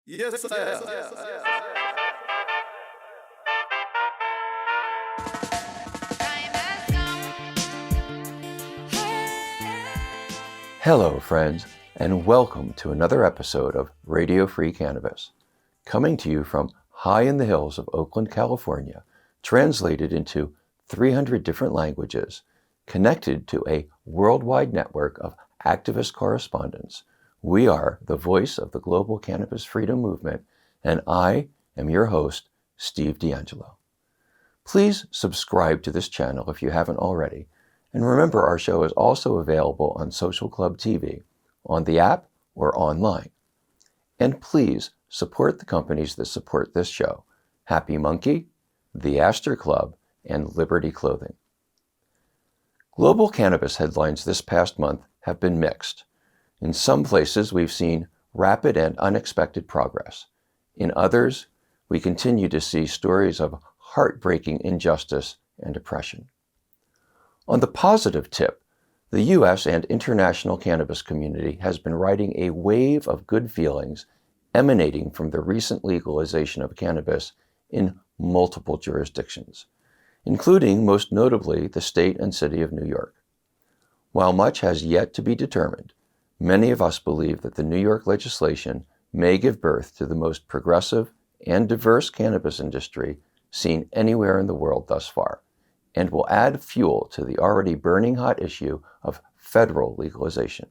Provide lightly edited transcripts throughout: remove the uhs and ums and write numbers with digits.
Yes, I am. Hello, friends, and welcome to another episode of Radio Free Cannabis, coming to you from high in the hills of Oakland, California, translated into 300 different languages, connected to a worldwide network of activist correspondents. We are the voice of the global cannabis freedom movement, and I am your host, Steve DeAngelo. Please subscribe to this channel if you haven't already. And remember, our show is also available on Social Club TV, on the app, or online. And please support the companies that support this show: Happy Monkey, the Astor Club, and Liberty Clothing. Global cannabis headlines this past month have been mixed. In some places, we've seen rapid and unexpected progress. In others, we continue to see stories of heartbreaking injustice and oppression. On the positive tip, the U.S. and international cannabis community has been riding a wave of good feelings emanating from the recent legalization of cannabis in multiple jurisdictions, including most notably the state and city of New York. While much has yet to be determined, many of us believe that the New York legislation may give birth to the most progressive and diverse cannabis industry seen anywhere in the world thus far, and will add fuel to the already burning hot issue of federal legalization.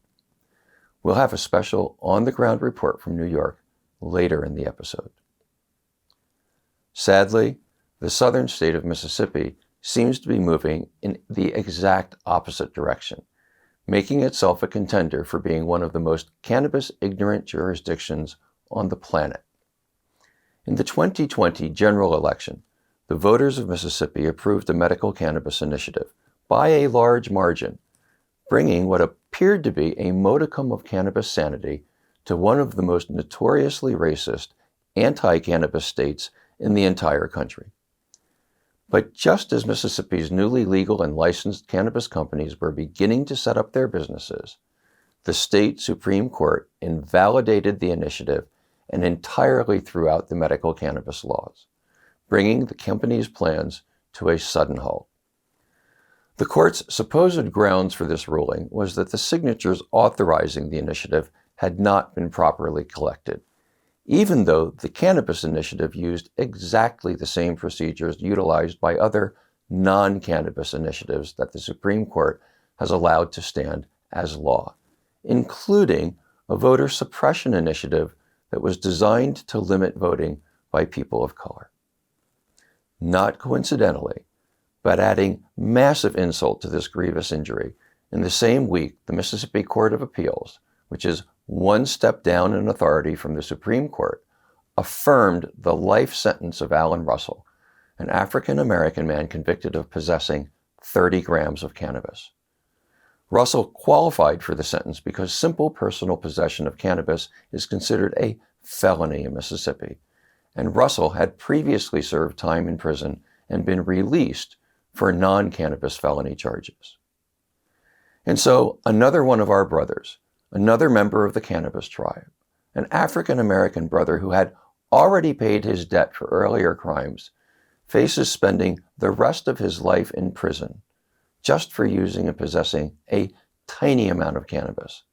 We'll have a special on-the-ground report from New York later in the episode. Sadly, the southern state of Mississippi seems to be moving in the exact opposite direction, making itself a contender for being one of the most cannabis-ignorant jurisdictions on the planet. In the 2020 general election, the voters of Mississippi approved a medical cannabis initiative by a large margin, bringing what appeared to be a modicum of cannabis sanity to one of the most notoriously racist, anti-cannabis states in the entire country. But just as Mississippi's newly legal and licensed cannabis companies were beginning to set up their businesses, the state Supreme Court invalidated the initiative and entirely threw out the medical cannabis laws, bringing the company's plans to a sudden halt. The court's supposed grounds for this ruling was that the signatures authorizing the initiative had not been properly collected, even though the cannabis initiative used exactly the same procedures utilized by other non-cannabis initiatives that the Supreme Court has allowed to stand as law, including a voter suppression initiative that was designed to limit voting by people of color. Not coincidentally, but adding massive insult to this grievous injury, in the same week, the Mississippi Court of Appeals, which is one step down in authority from the Supreme Court, affirmed the life sentence of Alan Russell, an African-American man convicted of possessing 30 grams of cannabis. Russell qualified for the sentence because simple personal possession of cannabis is considered a felony in Mississippi, and Russell had previously served time in prison and been released for non-cannabis felony charges. And so another one of our brothers, another member of the cannabis tribe, an African-American brother who had already paid his debt for earlier crimes, faces spending the rest of his life in prison just for using and possessing a tiny amount of cannabis.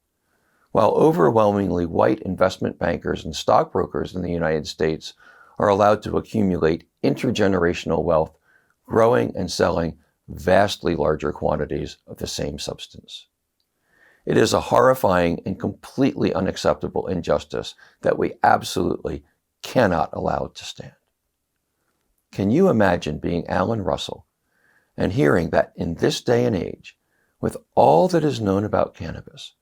While overwhelmingly white investment bankers and stockbrokers in the United States are allowed to accumulate intergenerational wealth, growing and selling vastly larger quantities of the same substance. It is a horrifying and completely unacceptable injustice that we absolutely cannot allow to stand. Can you imagine being Alan Russell and hearing that in this day and age, with all that is known about cannabis,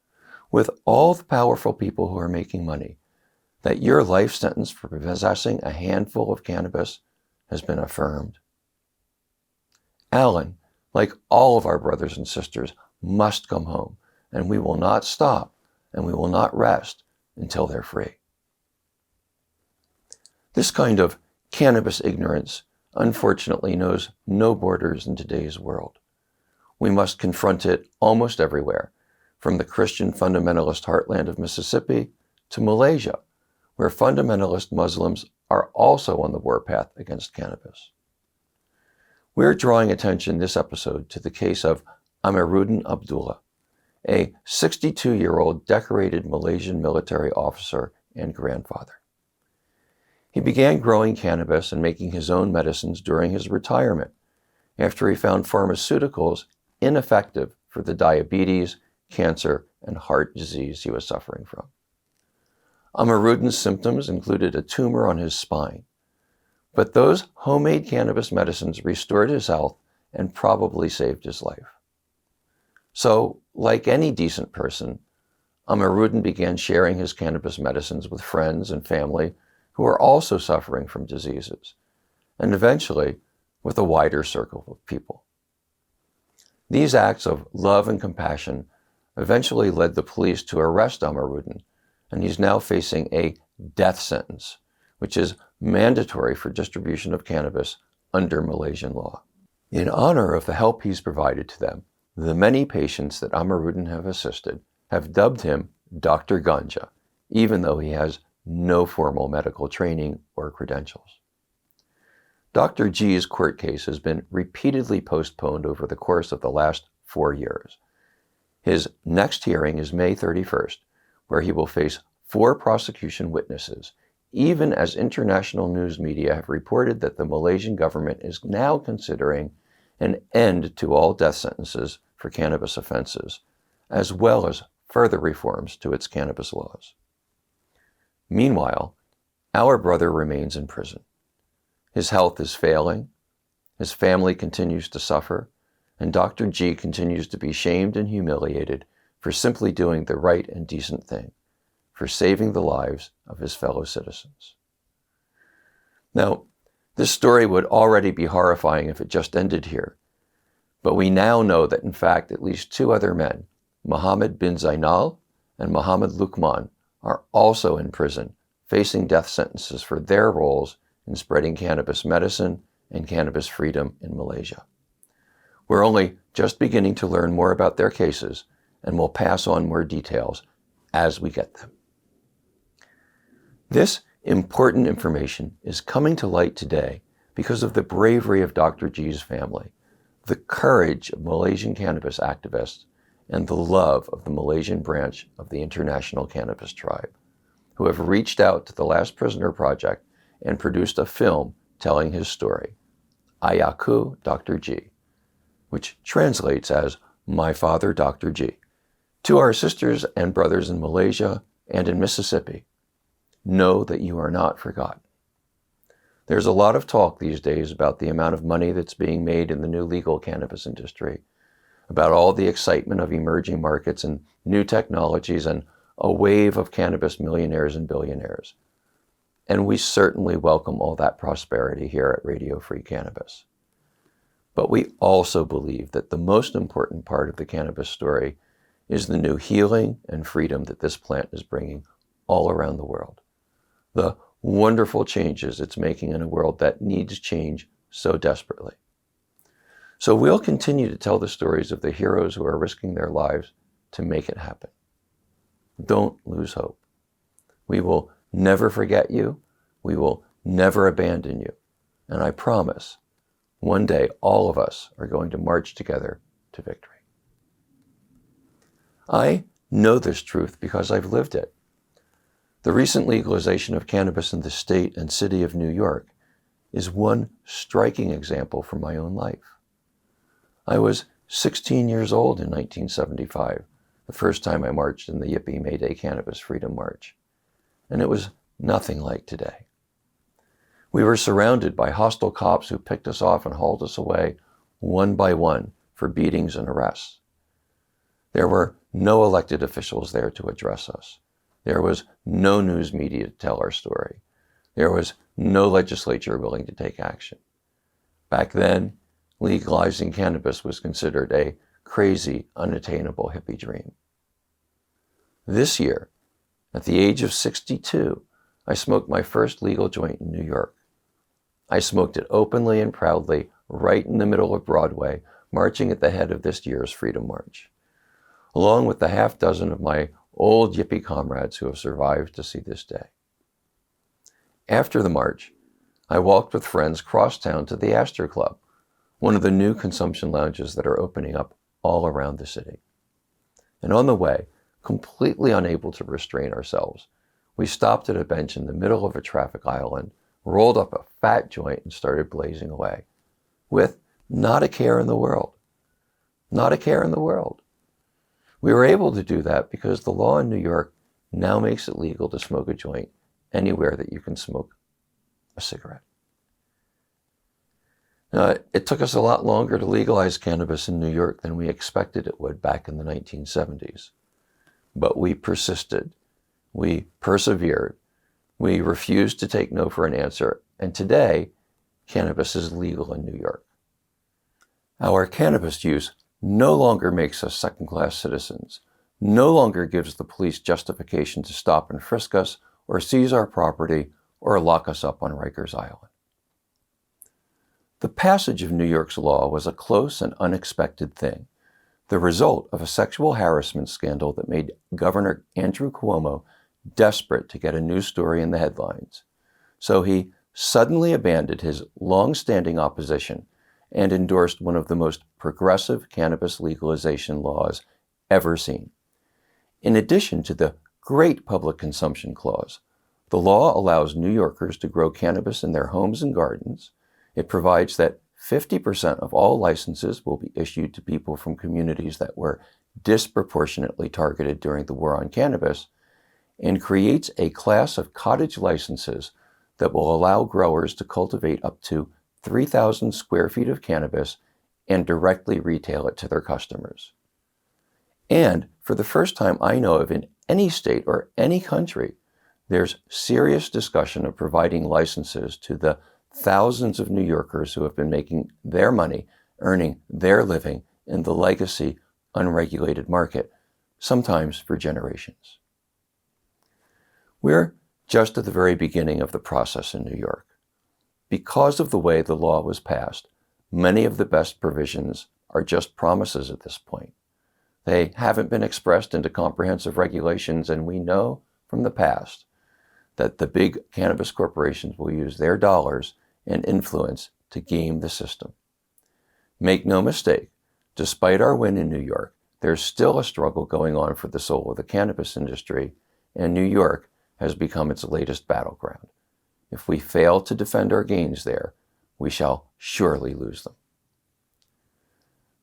with all the powerful people who are making money, that your life sentence for possessing a handful of cannabis has been affirmed? Alan, like all of our brothers and sisters, must come home, and we will not stop and we will not rest until they're free. This kind of cannabis ignorance, unfortunately, knows no borders in today's world. We must confront it almost everywhere, from the Christian fundamentalist heartland of Mississippi to Malaysia, where fundamentalist Muslims are also on the warpath against cannabis. We're drawing attention this episode to the case of Amiruddin Abdullah, a 62-year-old decorated Malaysian military officer and grandfather. He began growing cannabis and making his own medicines during his retirement, after he found pharmaceuticals ineffective for the diabetes, cancer, and heart disease he was suffering from. Amiruddin's symptoms included a tumor on his spine, but those homemade cannabis medicines restored his health and probably saved his life. So, like any decent person, Amiruddin began sharing his cannabis medicines with friends and family who are also suffering from diseases, and eventually with a wider circle of people. These acts of love and compassion eventually led the police to arrest Amiruddin, and he's now facing a death sentence, which is mandatory for distribution of cannabis under Malaysian law. In honor of the help he's provided to them, the many patients that Amiruddin have assisted have dubbed him Dr. Ganja, even though he has no formal medical training or credentials. Dr. G's court case has been repeatedly postponed over the course of the last 4 years. His next hearing is May 31st, where he will face 4 prosecution witnesses, even as international news media have reported that the Malaysian government is now considering an end to all death sentences for cannabis offenses, as well as further reforms to its cannabis laws. Meanwhile, our brother remains in prison. His health is failing, his family continues to suffer, and Dr. G continues to be shamed and humiliated for simply doing the right and decent thing, for saving the lives of his fellow citizens. Now, this story would already be horrifying if it just ended here, but we now know that in fact at least 2 other men, Muhammad bin Zainal and Muhammad Luqman, are also in prison, facing death sentences for their roles in spreading cannabis medicine and cannabis freedom in Malaysia. We're only just beginning to learn more about their cases, and we'll pass on more details as we get them. This important information is coming to light today because of the bravery of Dr. G's family, the courage of Malaysian cannabis activists, and the love of the Malaysian branch of the International Cannabis Tribe, who have reached out to the Last Prisoner Project and produced a film telling his story, Ayahku Dr. G, which translates as My Father Dr. G. To our sisters and brothers in Malaysia and in Mississippi, know that you are not forgotten. There's a lot of talk these days about the amount of money that's being made in the new legal cannabis industry, about all the excitement of emerging markets and new technologies and a wave of cannabis millionaires and billionaires. And we certainly welcome all that prosperity here at Radio Free Cannabis. But we also believe that the most important part of the cannabis story is the new healing and freedom that this plant is bringing all around the world. The wonderful changes it's making in a world that needs change so desperately. So we'll continue to tell the stories of the heroes who are risking their lives to make it happen. Don't lose hope. We will never forget you. We will never abandon you. And I promise, one day all of us are going to march together to victory. I know this truth because I've lived it. The recent legalization of cannabis in the state and city of New York is one striking example from my own life. I was 16 years old in 1975, the first time I marched in the Yippee May Day Cannabis Freedom March, and it was nothing like today. We were surrounded by hostile cops who picked us off and hauled us away one by one for beatings and arrests. There were no elected officials there to address us. There was no news media to tell our story. There was no legislature willing to take action. Back then, legalizing cannabis was considered a crazy, unattainable hippie dream. This year, at the age of 62, I smoked my first legal joint in New York. I smoked it openly and proudly right in the middle of Broadway, marching at the head of this year's Freedom March, along with the half dozen of my old Yippie comrades who have survived to see this day. After the march, I walked with friends crosstown to the Astor Club, one of the new consumption lounges that are opening up all around the city. And on the way, completely unable to restrain ourselves, we stopped at a bench in the middle of a traffic island, rolled up a fat joint, and started blazing away, with not a care in the world. Not a care in the world. We were able to do that because the law in New York now makes it legal to smoke a joint anywhere that you can smoke a cigarette. Now, it took us a lot longer to legalize cannabis in New York than we expected it would back in the 1970s. But we persisted. We persevered. We refused to take no for an answer. And today, cannabis is legal in New York. Our cannabis use no longer makes us second-class citizens, no longer gives the police justification to stop and frisk us or seize our property or lock us up on Rikers Island. The passage of New York's law was a close and unexpected thing, the result of a sexual harassment scandal that made Governor Andrew Cuomo desperate to get a news story in the headlines. So he suddenly abandoned his long-standing opposition and endorsed one of the most progressive cannabis legalization laws ever seen. In addition to the great public consumption clause, the law allows New Yorkers to grow cannabis in their homes and gardens. It provides that 50% of all licenses will be issued to people from communities that were disproportionately targeted during the war on cannabis, and creates a class of cottage licenses that will allow growers to cultivate up to 3,000 square feet of cannabis and directly retail it to their customers. And for the first time I know of in any state or any country, there's serious discussion of providing licenses to the thousands of New Yorkers who have been making their money, earning their living in the legacy, unregulated market, sometimes for generations. We're just at the very beginning of the process in New York. Because of the way the law was passed, many of the best provisions are just promises at this point. They haven't been expressed into comprehensive regulations, and we know from the past that the big cannabis corporations will use their dollars and influence to game the system. Make no mistake, despite our win in New York, there's still a struggle going on for the soul of the cannabis industry, and New York has become its latest battleground. If we fail to defend our gains there, we shall surely lose them.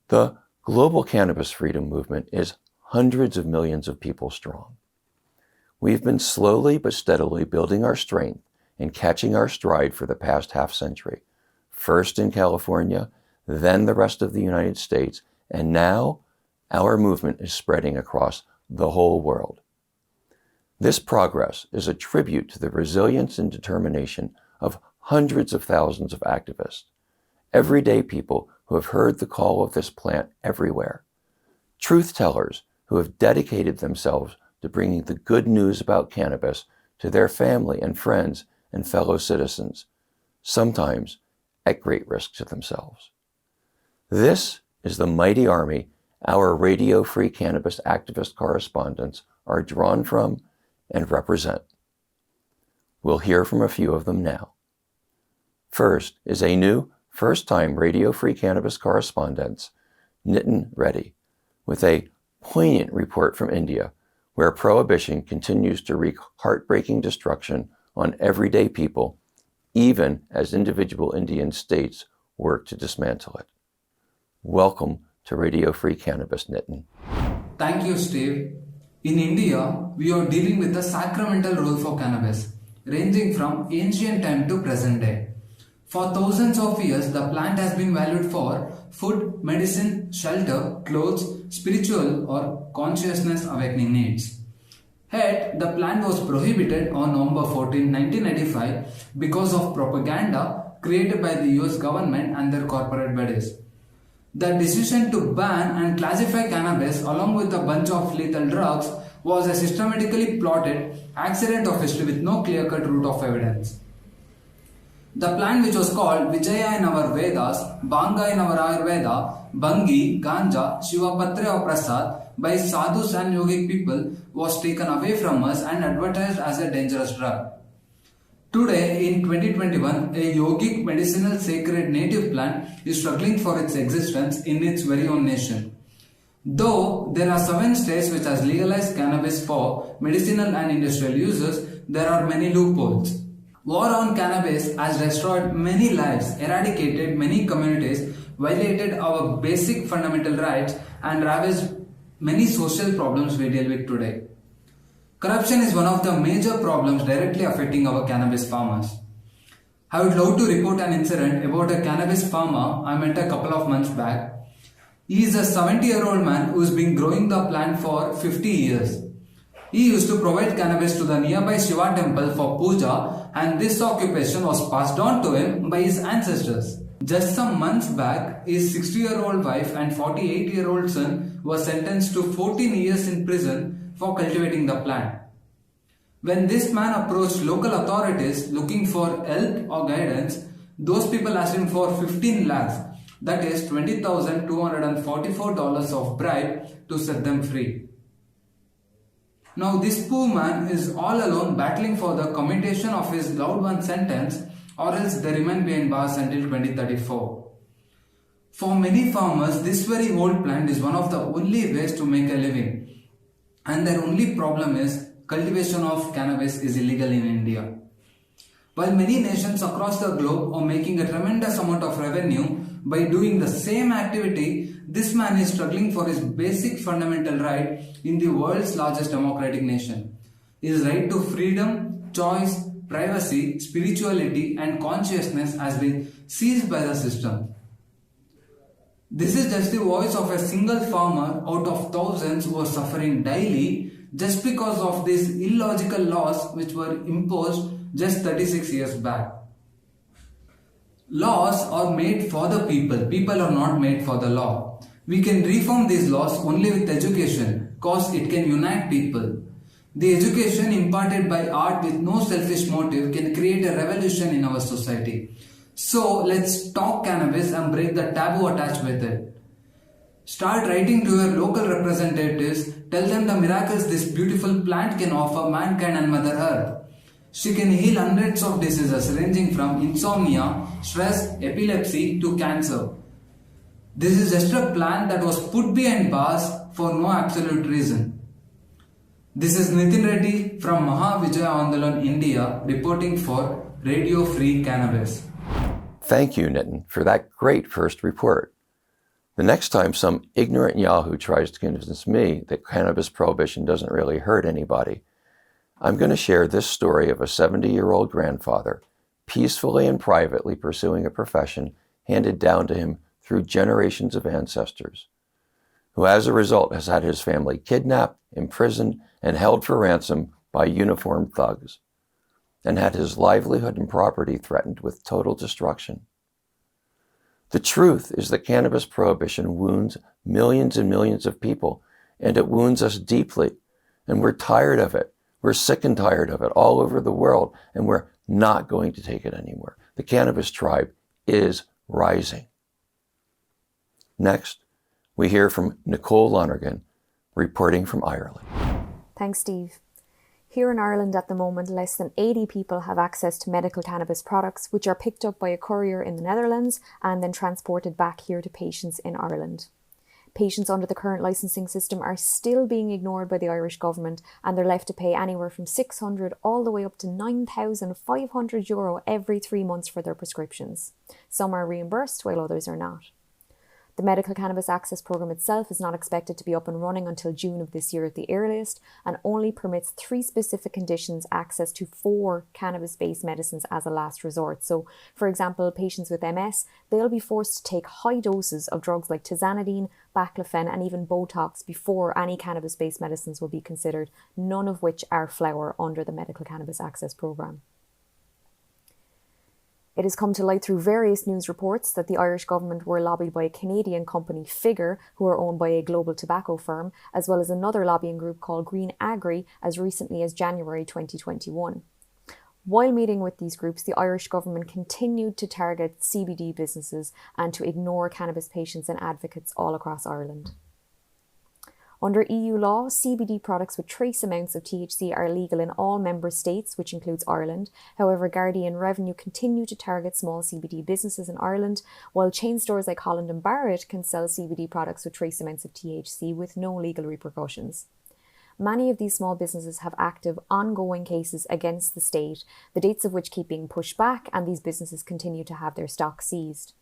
The global cannabis freedom movement is hundreds of millions of people strong. We've been slowly but steadily building our strength and catching our stride for the past half-century, first in California, then the rest of the United States, and now our movement is spreading across the whole world. This progress is a tribute to the resilience and determination of hundreds of thousands of activists, everyday people who have heard the call of this plant everywhere, truth-tellers who have dedicated themselves to bringing the good news about cannabis to their family and friends and fellow citizens, sometimes at great risk to themselves. This is the mighty army our radio-free cannabis activist correspondents are drawn from and represent. We'll hear from a few of them now. First is a new first-time radio-free cannabis correspondent, Nithin Reddy, with a poignant report from India, where prohibition continues to wreak heartbreaking destruction on everyday people, even as individual Indian states work to dismantle it. Welcome to Radio Free Cannabis, Nithin. Thank you, Steve. In India, we are dealing with a sacramental role for cannabis, ranging from ancient time to present day. For thousands of years, the plant has been valued for food, medicine, shelter, clothes, spiritual or consciousness awakening needs. Yet, the plant was prohibited on November 14, 1995 because of propaganda created by the US government and their corporate bodies. The decision to ban and classify cannabis along with a bunch of lethal drugs was a systematically plotted accident of history with no clear-cut root of evidence. The plant, which was called Vijaya in our Vedas, Banga in our Ayurveda, Bangi, Ganja, Shivapatre or Prasad by sadhus and yogic people, was taken away from us and advertised as a dangerous drug. Today, in 2021, a yogic medicinal sacred native plant is struggling for its existence in its very own nation. Though there are 7 states which has legalized cannabis for medicinal and industrial uses, there are many loopholes. War on cannabis has destroyed many lives, eradicated many communities, violated our basic fundamental rights, and ravaged many social problems we deal with today. Corruption is one of the major problems directly affecting our cannabis farmers. I would love to report an incident about a cannabis farmer I met a couple of months back. He is a 70-year-old man who has been growing the plant for 50 years. He used to provide cannabis to the nearby Shiva temple for puja, and this occupation was passed on to him by his ancestors. Just some months back, his 60-year-old wife and 48-year-old son were sentenced to 14 years in prison for cultivating the plant. When this man approached local authorities looking for help or guidance, those people asked him for 15 lakhs, that is $20,244 of bribe to set them free. Now this poor man is all alone battling for the commutation of his loved one's sentence, or else they remain behind bars until 2034. For many farmers, this very old plant is one of the only ways to make a living, and their only problem is cultivation of cannabis is illegal in India. While many nations across the globe are making a tremendous amount of revenue by doing the same activity, this man is struggling for his basic fundamental right in the world's largest democratic nation. His right to freedom, choice, privacy, spirituality, and consciousness has been seized by the system. This is just the voice of a single farmer out of thousands who are suffering daily just because of these illogical laws which were imposed just 36 years back. Laws are made for the people. People are not made for the law. We can reform these laws only with education because it can unite people. The education imparted by art with no selfish motive can create a revolution in our society. So let's talk cannabis and break the taboo attached with it. Start writing to your local representatives. Tell them the miracles this beautiful plant can offer mankind and Mother Earth. She can heal hundreds of diseases ranging from insomnia, stress, epilepsy to cancer. This is just a plant that was put behind bars for no absolute reason. This is Nithin Reddy from Mahavijaya Andolan, India, reporting for Radio Free Cannabis. Thank you, Nitin, for that great first report. The next time some ignorant yahoo tries to convince me that cannabis prohibition doesn't really hurt anybody, I'm going to share this story of a 70-year-old grandfather peacefully and privately pursuing a profession handed down to him through generations of ancestors, who as a result has had his family kidnapped, imprisoned, and held for ransom by uniformed thugs, and had his livelihood and property threatened with total destruction. The truth is that cannabis prohibition wounds millions and millions of people, and it wounds us deeply, and we're tired of it. We're sick and tired of it all over the world, and we're not going to take it anymore. The cannabis tribe is rising. Next, we hear from Nicole Lonergan, reporting from Ireland. Thanks, Steve. Here in Ireland at the moment, less than 80 people have access to medical cannabis products, which are picked up by a courier in the Netherlands and then transported back here to patients in Ireland. Patients under the current licensing system are still being ignored by the Irish government, and they're left to pay anywhere from €600 all the way up to €9,500 every 3 months for their prescriptions. Some are reimbursed while others are not. The Medical Cannabis Access Programme itself is not expected to be up and running until June of this year at the earliest, and only permits 3 specific conditions access to 4 cannabis-based medicines as a last resort. So, for example, patients with MS, they'll be forced to take high doses of drugs like tizanidine, baclofen and even Botox before any cannabis-based medicines will be considered, none of which are flower under the Medical Cannabis Access Programme. It has come to light through various news reports that the Irish government were lobbied by a Canadian company, Figure, who are owned by a global tobacco firm, as well as another lobbying group called Green Agri as recently as January 2021. While meeting with these groups, the Irish government continued to target CBD businesses and to ignore cannabis patients and advocates all across Ireland. Under EU law, CBD products with trace amounts of THC are legal in all member states, which includes Ireland. However, Gardaí and Revenue continue to target small CBD businesses in Ireland, while chain stores like Holland and Barrett can sell CBD products with trace amounts of THC with no legal repercussions. Many of these small businesses have active, ongoing cases against the state, the dates of which keep being pushed back, and these businesses continue to have their stock seized.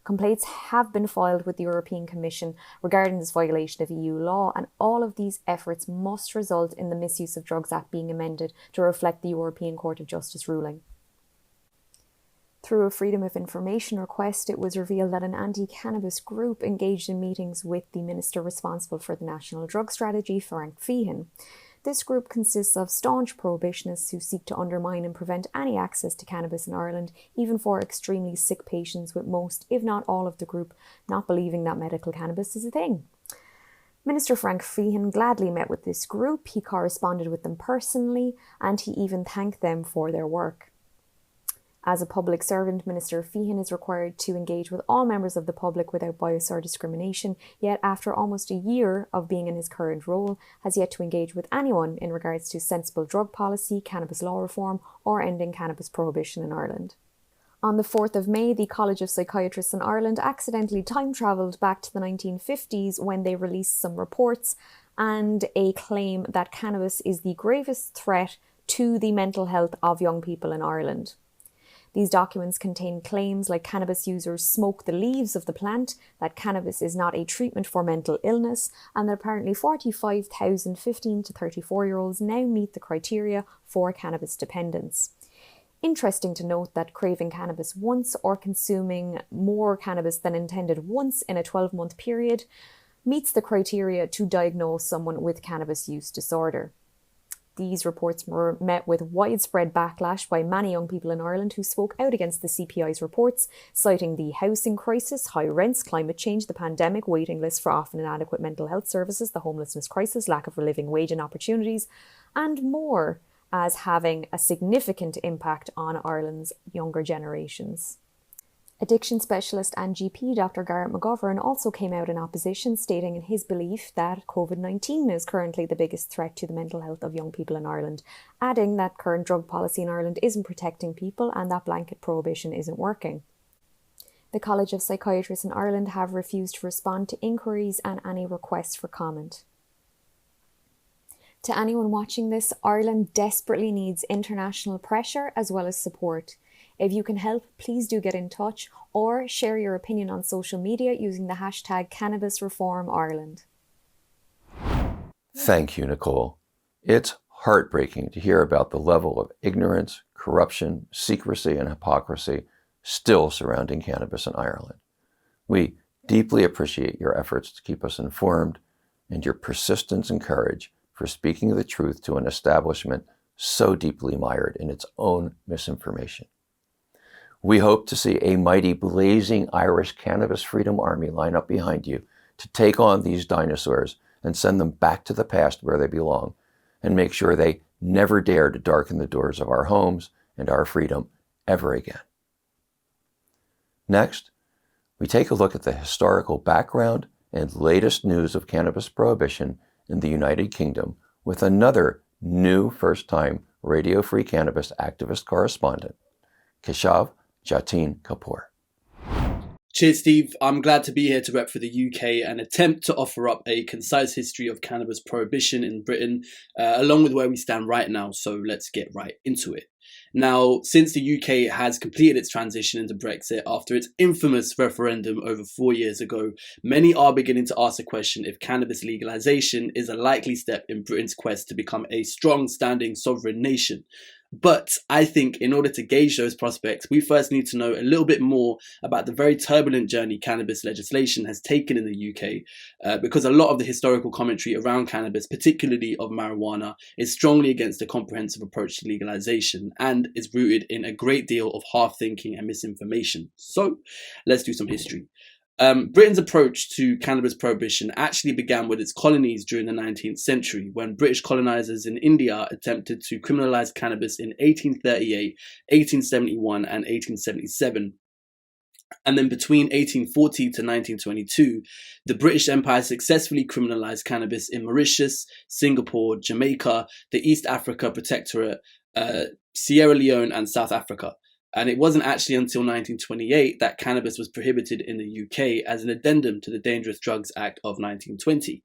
Complaints have been filed with the European Commission regarding this violation of EU law, and all of these efforts must result in the Misuse of Drugs Act being amended to reflect the European Court of Justice ruling. Through a Freedom of Information request, it was revealed that an anti-cannabis group engaged in meetings with the Minister responsible for the National Drug Strategy, Frank Feehan. This group consists of staunch prohibitionists who seek to undermine and prevent any access to cannabis in Ireland, even for extremely sick patients, with most, if not all of the group, not believing that medical cannabis is a thing. Minister Frank Feehan gladly met with this group, he corresponded with them personally, and he even thanked them for their work. As a public servant, Minister Feehan is required to engage with all members of the public without bias or discrimination, yet after almost a year of being in his current role, has yet to engage with anyone in regards to sensible drug policy, cannabis law reform, or ending cannabis prohibition in Ireland. On the 4th of May, the College of Psychiatrists in Ireland accidentally time-travelled back to the 1950s when they released some reports and a claim that cannabis is the gravest threat to the mental health of young people in Ireland. These documents contain claims like cannabis users smoke the leaves of the plant, that cannabis is not a treatment for mental illness, and that apparently 45,000 15 to 34-year-olds now meet the criteria for cannabis dependence. Interesting to note that craving cannabis once or consuming more cannabis than intended once in a 12-month period meets the criteria to diagnose someone with cannabis use disorder. These reports were met with widespread backlash by many young people in Ireland who spoke out against the CPI's reports, citing the housing crisis, high rents, climate change, the pandemic, waiting lists for often inadequate mental health services, the homelessness crisis, lack of a living wage and opportunities, and more, as having a significant impact on Ireland's younger generations. Addiction specialist and GP Dr. Garrett McGovern also came out in opposition, stating in his belief that COVID-19 is currently the biggest threat to the mental health of young people in Ireland, adding that current drug policy in Ireland isn't protecting people and that blanket prohibition isn't working. The College of Psychiatrists in Ireland have refused to respond to inquiries and any requests for comment. To anyone watching this, Ireland desperately needs international pressure as well as support. If you can help, please do get in touch or share your opinion on social media using the hashtag CannabisReformIreland. Thank you, Nicole. It's heartbreaking to hear about the level of ignorance, corruption, secrecy, and hypocrisy still surrounding cannabis in Ireland. We deeply appreciate your efforts to keep us informed and your persistence and courage for speaking the truth to an establishment so deeply mired in its own misinformation. We hope to see a mighty, blazing Irish cannabis freedom army line up behind you to take on these dinosaurs and send them back to the past where they belong, and make sure they never dare to darken the doors of our homes and our freedom ever again. Next, we take a look at the historical background and latest news of cannabis prohibition in the United Kingdom with another new first-time radio-free cannabis activist correspondent, Keshav Jatin Kapoor. Cheers, Steve. I'm glad to be here to rep for the UK and attempt to offer up a concise history of cannabis prohibition in Britain, along with where we stand right now. So let's get right into it. Now, since the UK has completed its transition into Brexit after its infamous referendum over 4 years ago, many are beginning to ask the question if cannabis legalization is a likely step in Britain's quest to become a strong standing sovereign nation. But I think in order to gauge those prospects, we first need to know a little bit more about the very turbulent journey cannabis legislation has taken in the UK, because a lot of the historical commentary around cannabis, particularly of marijuana, is strongly against a comprehensive approach to legalization and is rooted in a great deal of half-thinking and misinformation. So let's do some history. Britain's approach to cannabis prohibition actually began with its colonies during the 19th century, when British colonizers in India attempted to criminalize cannabis in 1838, 1871, and 1877. And then between 1840 to 1922, the British Empire successfully criminalized cannabis in Mauritius, Singapore, Jamaica, the East Africa Protectorate, Sierra Leone, and South Africa. And it wasn't actually until 1928 that cannabis was prohibited in the UK as an addendum to the Dangerous Drugs Act of 1920.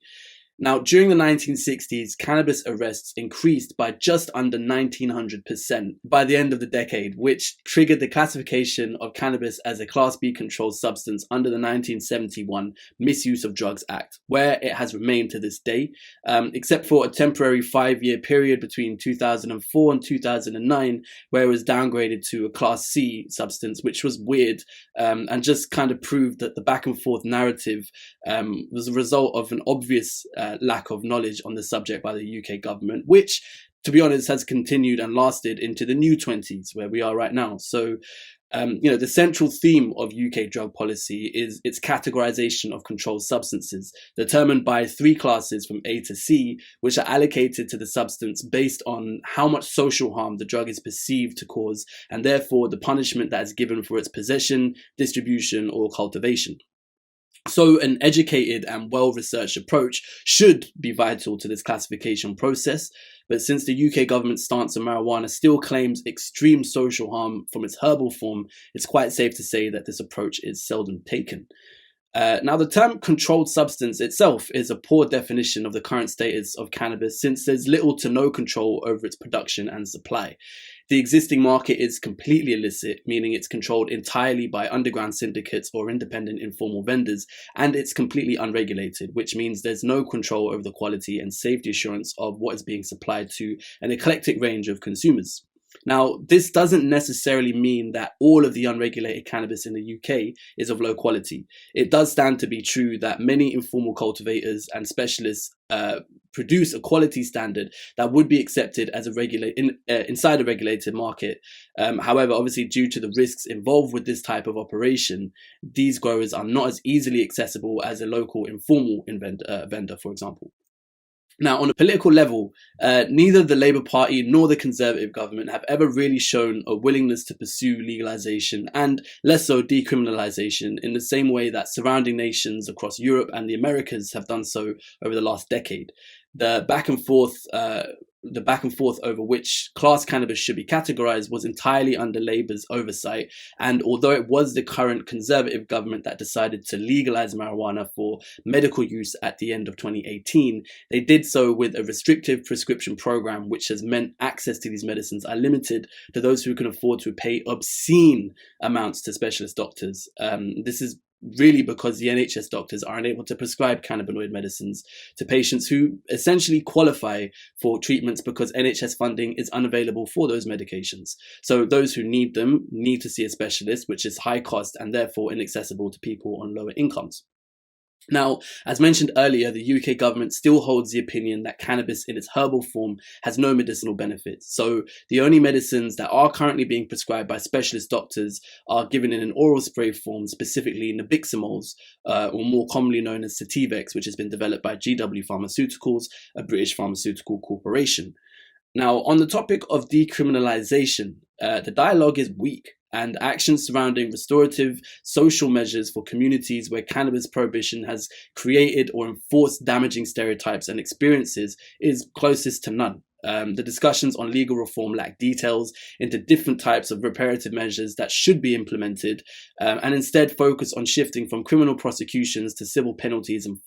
Now, during the 1960s, cannabis arrests increased by just under 1900% by the end of the decade, which triggered the classification of cannabis as a Class B controlled substance under the 1971 Misuse of Drugs Act, where it has remained to this day, except for a temporary 5-year period between 2004 and 2009, where it was downgraded to a Class C substance, which was weird and just kind of proved that the back and forth narrative was a result of an obvious lack of knowledge on the subject by the UK government, which, to be honest, has continued and lasted into the new 20s, where we are right now. So, the central theme of UK drug policy is its categorization of controlled substances, determined by 3 classes from A to C, which are allocated to the substance based on how much social harm the drug is perceived to cause, and therefore the punishment that is given for its possession, distribution, or cultivation. So an educated and well-researched approach should be vital to this classification process, but since the UK government's stance on marijuana still claims extreme social harm from its herbal form, it's quite safe to say that this approach is seldom taken. Now, the term controlled substance itself is a poor definition of the current status of cannabis, since there's little to no control over its production and supply. The existing market is completely illicit, meaning it's controlled entirely by underground syndicates or independent informal vendors, and it's completely unregulated, which means there's no control over the quality and safety assurance of what is being supplied to an eclectic range of consumers. Now, this doesn't necessarily mean that all of the unregulated cannabis in the UK is of low quality. It does stand to be true that many informal cultivators and specialists produce a quality standard that would be accepted as inside a regulated market. However, obviously, due to the risks involved with this type of operation, these growers are not as easily accessible as a local informal vendor, for example. Now, on a political level, neither the Labour Party nor the Conservative government have ever really shown a willingness to pursue legalization and less so decriminalization in the same way that surrounding nations across Europe and the Americas have done so over the last decade. The back and forth over which class cannabis should be categorized was entirely under Labour's oversight, and although it was the current Conservative government that decided to legalize marijuana for medical use at the end of 2018, they did so with a restrictive prescription program, which has meant access to these medicines are limited to those who can afford to pay obscene amounts to specialist doctors. This is really because the NHS doctors are unable to prescribe cannabinoid medicines to patients who essentially qualify for treatments because NHS funding is unavailable for those medications. So those who need them need to see a specialist, which is high cost and therefore inaccessible to people on lower incomes. Now, as mentioned earlier, the UK government still holds the opinion that cannabis in its herbal form has no medicinal benefits. So the only medicines that are currently being prescribed by specialist doctors are given in an oral spray form, specifically nabiximols, or more commonly known as Sativex, which has been developed by GW Pharmaceuticals, a British pharmaceutical corporation. Now, on the topic of decriminalisation, the dialogue is weak, and actions surrounding restorative social measures for communities where cannabis prohibition has created or enforced damaging stereotypes and experiences is closest to none. The discussions on legal reform lack details into different types of reparative measures that should be implemented, and instead focus on shifting from criminal prosecutions to civil penalties and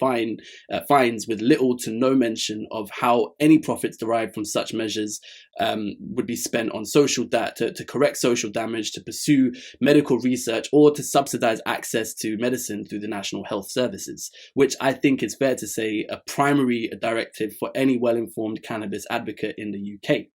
fines, with little to no mention of how any profits derived from such measures would be spent on to correct social damage, to pursue medical research, or to subsidize access to medicine through the National Health Services, which I think is fair to say a primary directive for any well-informed cannabis advocate in the UK.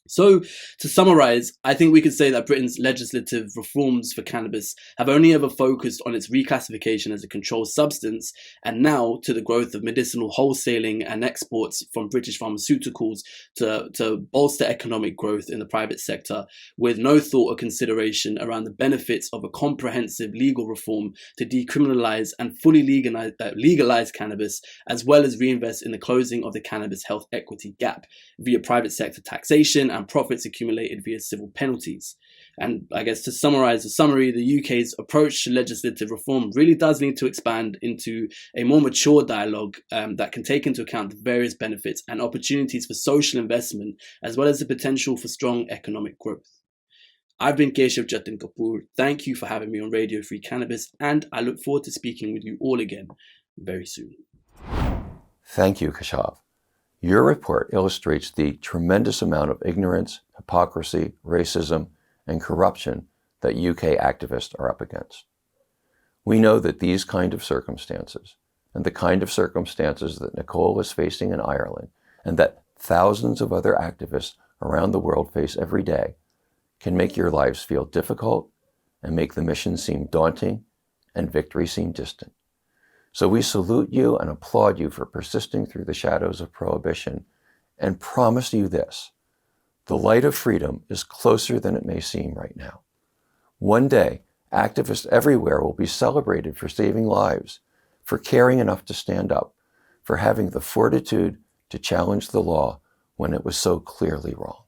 So, to summarize, I think we could say that Britain's legislative reforms for cannabis have only ever focused on its reclassification as a controlled substance, and now to the growth of medicinal wholesaling and exports from British pharmaceuticals to bolster economic growth in the private sector, with no thought or consideration around the benefits of a comprehensive legal reform to decriminalise and fully legalise cannabis, as well as reinvest in the closing of the cannabis health equity gap via private sector taxation and profits accumulated via civil penalties. And I guess to summarize the summary, the UK's approach to legislative reform really does need to expand into a more mature dialogue that can take into account the various benefits and opportunities for social investment, as well as the potential for strong economic growth. I've been Keshav Jatin Kapoor. Thank you for having me on Radio Free Cannabis, and I look forward to speaking with you all again very soon. Thank you, Keshav. Your report illustrates the tremendous amount of ignorance, hypocrisy, racism, and corruption that UK activists are up against. We know that these kind of circumstances, and the kind of circumstances that Nicole is facing in Ireland, and that thousands of other activists around the world face every day, can make your lives feel difficult and make the mission seem daunting and victory seem distant. So we salute you and applaud you for persisting through the shadows of prohibition and promise you this: the light of freedom is closer than it may seem right now. One day, activists everywhere will be celebrated for saving lives, for caring enough to stand up, for having the fortitude to challenge the law when it was so clearly wrong.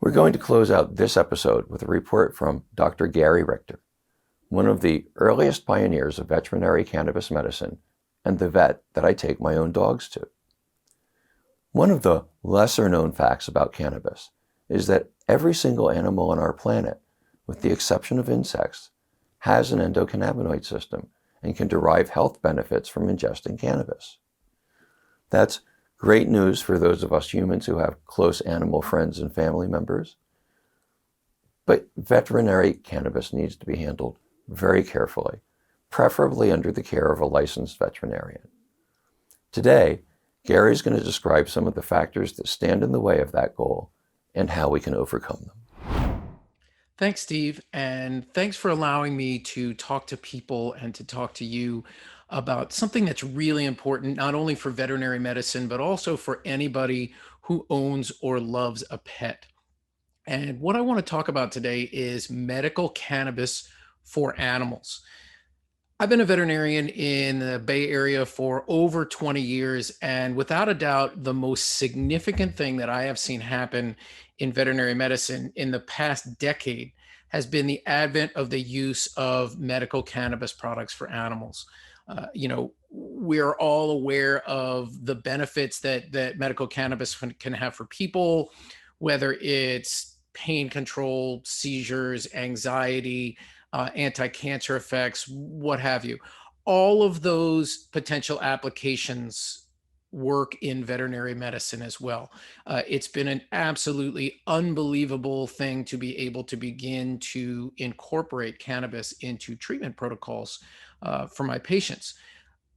We're going to close out this episode with a report from Dr. Gary Richter, one of the earliest pioneers of veterinary cannabis medicine and the vet that I take my own dogs to. One of the lesser-known facts about cannabis is that every single animal on our planet, with the exception of insects, has an endocannabinoid system and can derive health benefits from ingesting cannabis. That's great news for those of us humans who have close animal friends and family members. But veterinary cannabis needs to be handled very carefully, preferably under the care of a licensed veterinarian. Today, Gary's going to describe some of the factors that stand in the way of that goal and how we can overcome them. Thanks, Steve, and thanks for allowing me to talk to people and to talk to you about something that's really important, not only for veterinary medicine, but also for anybody who owns or loves a pet. And what I want to talk about today is medical cannabis for animals. I've been a veterinarian in the Bay Area for over 20 years, and without a doubt, the most significant thing that I have seen happen in veterinary medicine in the past decade has been the advent of the use of medical cannabis products for animals. We're all aware of the benefits that medical cannabis can have for people, whether it's pain control, seizures, anxiety, anti-cancer effects, what have you. All of those potential applications work in veterinary medicine as well. It's been an absolutely unbelievable thing to be able to begin to incorporate cannabis into treatment protocols for my patients.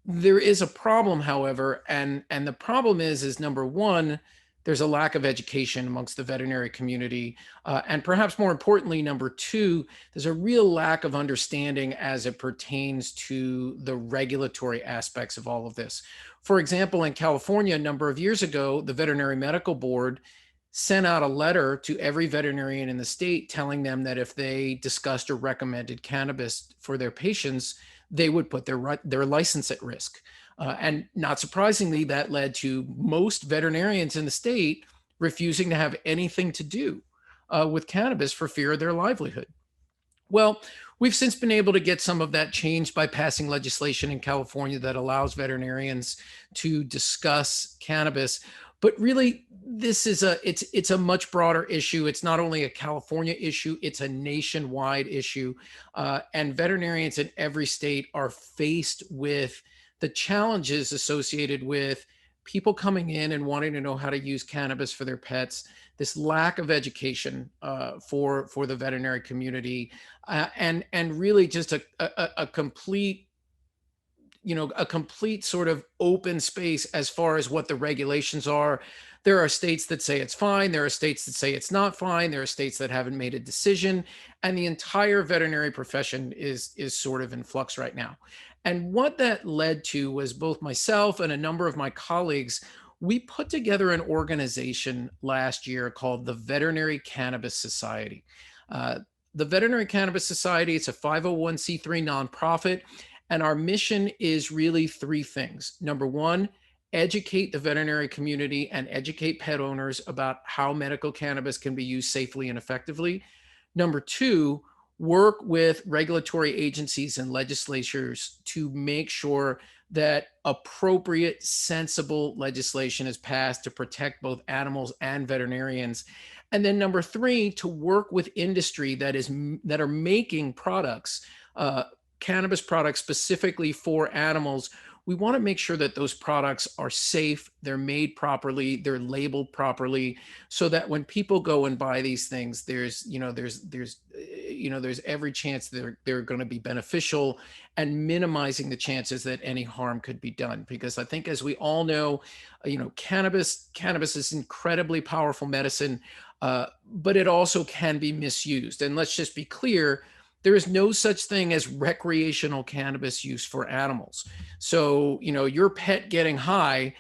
There is a problem, however, and the problem is number one, there's a lack of education amongst the veterinary community. And perhaps more importantly, number two, there's a real lack of understanding as it pertains to the regulatory aspects of all of this. For example, in California, a number of years ago, the Veterinary Medical Board sent out a letter to every veterinarian in the state telling them that if they discussed or recommended cannabis for their patients, they would put their license at risk. And not surprisingly, that led to most veterinarians in the state refusing to have anything to do with cannabis for fear of their livelihood. Well, we've since been able to get some of that changed by passing legislation in California that allows veterinarians to discuss cannabis. But really, this is it's a much broader issue. It's not only a California issue, it's a nationwide issue. And veterinarians in every state are faced with the challenges associated with people coming in and wanting to know how to use cannabis for their pets, this lack of education for the veterinary community, and really just a complete sort of open space as far as what the regulations are. There are states that say it's fine. There are states that say it's not fine. There are states that haven't made a decision. And the entire veterinary profession is sort of in flux right now. And what that led to was both myself and a number of my colleagues, we put together an organization last year called the Veterinary Cannabis Society. The Veterinary Cannabis Society, it's a 501c3 nonprofit. And our mission is really three things. Number one, educate the veterinary community and educate pet owners about how medical cannabis can be used safely and effectively. Number two, work with regulatory agencies and legislatures to make sure that appropriate, sensible legislation is passed to protect both animals and veterinarians. And then number three, to work with industry that are making products, cannabis products specifically for animals. We want to make sure that those products are safe, they're made properly, they're labeled properly, so that when people go and buy these things, there's every chance they're going to be beneficial, and minimizing the chances that any harm could be done. Because I think, as we all know, cannabis is incredibly powerful medicine, but it also can be misused. And let's just be clear, there is no such thing as recreational cannabis use for animals. So, your pet getting high,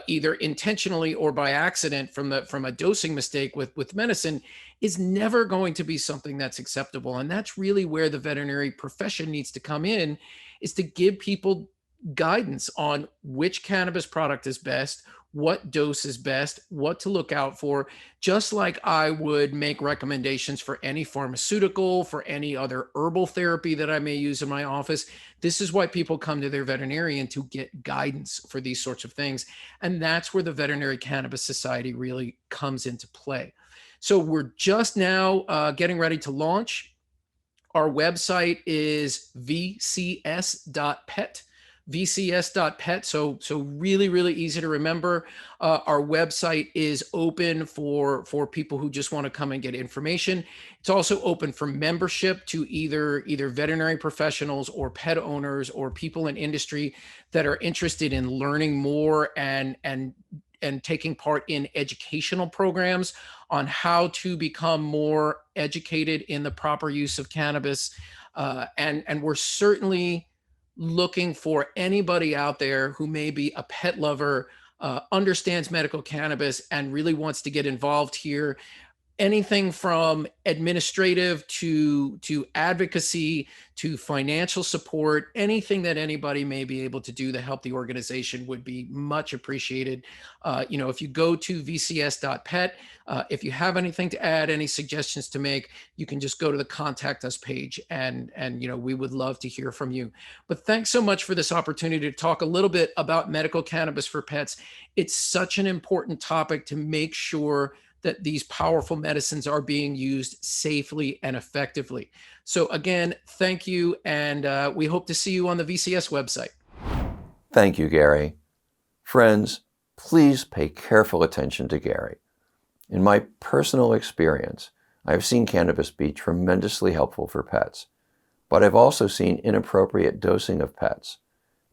either intentionally or by accident from a dosing mistake with medicine, is never going to be something that's acceptable. And that's really where the veterinary profession needs to come in, is to give people guidance on which cannabis product is best, what dose is best, what to look out for, just like I would make recommendations for any pharmaceutical, for any other herbal therapy that I may use in my office. This is why people come to their veterinarian, to get guidance for these sorts of things. And that's where the Veterinary Cannabis Society really comes into play. So we're just now getting ready to launch. Our website is vcs.pet. vcs.pet. So really, really easy to remember. Our website is open for people who just want to come and get information. It's also open for membership to either veterinary professionals or pet owners or people in industry that are interested in learning more and taking part in educational programs on how to become more educated in the proper use of cannabis. And we're certainly looking for anybody out there who may be a pet lover, understands medical cannabis, and really wants to get involved here. Anything from administrative to advocacy to financial support, anything that anybody may be able to do to help the organization would be much appreciated. If you go to vcs.pet, if you have anything to add, any suggestions to make, you can just go to the contact us page, and we would love to hear from you. But thanks so much for this opportunity to talk a little bit about medical cannabis for pets. It's such an important topic to make sure that these powerful medicines are being used safely and effectively. So again, thank you, and we hope to see you on the VCS website. Thank you, Gary. Friends, please pay careful attention to Gary. In my personal experience, I've seen cannabis be tremendously helpful for pets, but I've also seen inappropriate dosing of pets,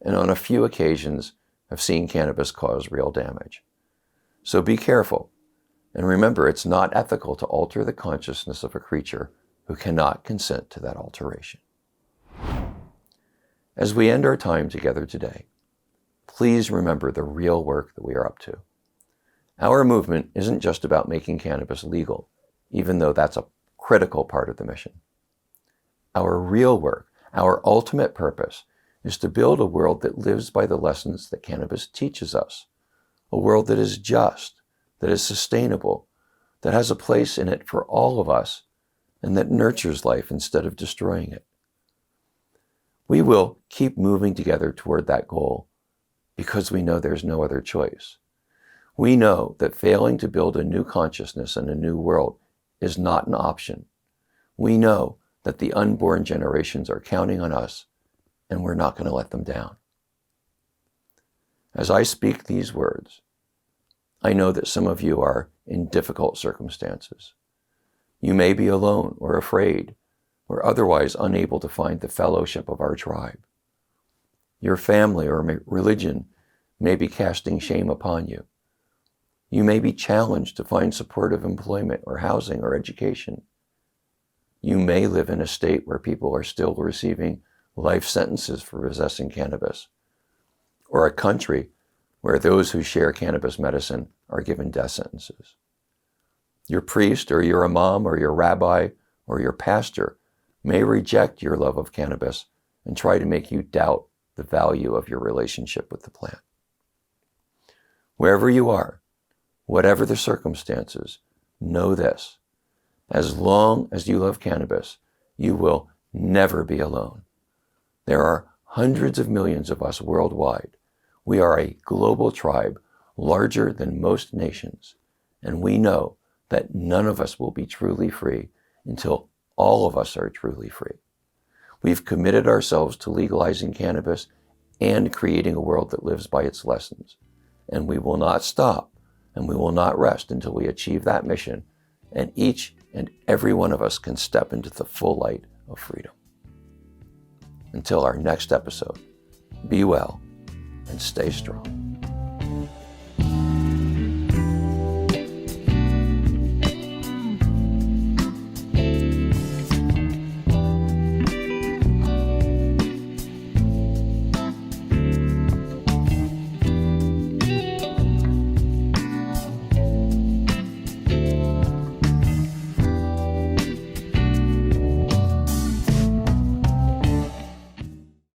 and on a few occasions, I've seen cannabis cause real damage. So be careful. And remember, it's not ethical to alter the consciousness of a creature who cannot consent to that alteration. As we end our time together today, please remember the real work that we are up to. Our movement isn't just about making cannabis legal, even though that's a critical part of the mission. Our real work, our ultimate purpose, is to build a world that lives by the lessons that cannabis teaches us, a world that is just, that is sustainable, that has a place in it for all of us, and that nurtures life instead of destroying it. We will keep moving together toward that goal because we know there's no other choice. We know that failing to build a new consciousness and a new world is not an option. We know that the unborn generations are counting on us, and we're not going to let them down. As I speak these words, I know that some of you are in difficult circumstances. You may be alone or afraid or otherwise unable to find the fellowship of our tribe. Your family or religion may be casting shame upon you. You may be challenged to find supportive employment or housing or education. You may live in a state where people are still receiving life sentences for possessing cannabis, or a country where those who share cannabis medicine are given death sentences. Your priest or your imam or your rabbi or your pastor may reject your love of cannabis and try to make you doubt the value of your relationship with the plant. Wherever you are, whatever the circumstances, know this: as long as you love cannabis, you will never be alone. There are hundreds of millions of us worldwide. We are a global tribe larger than most nations, and we know that none of us will be truly free until all of us are truly free. We've committed ourselves to legalizing cannabis and creating a world that lives by its lessons, and we will not stop and we will not rest until we achieve that mission and each and every one of us can step into the full light of freedom. Until our next episode, be well and stay strong.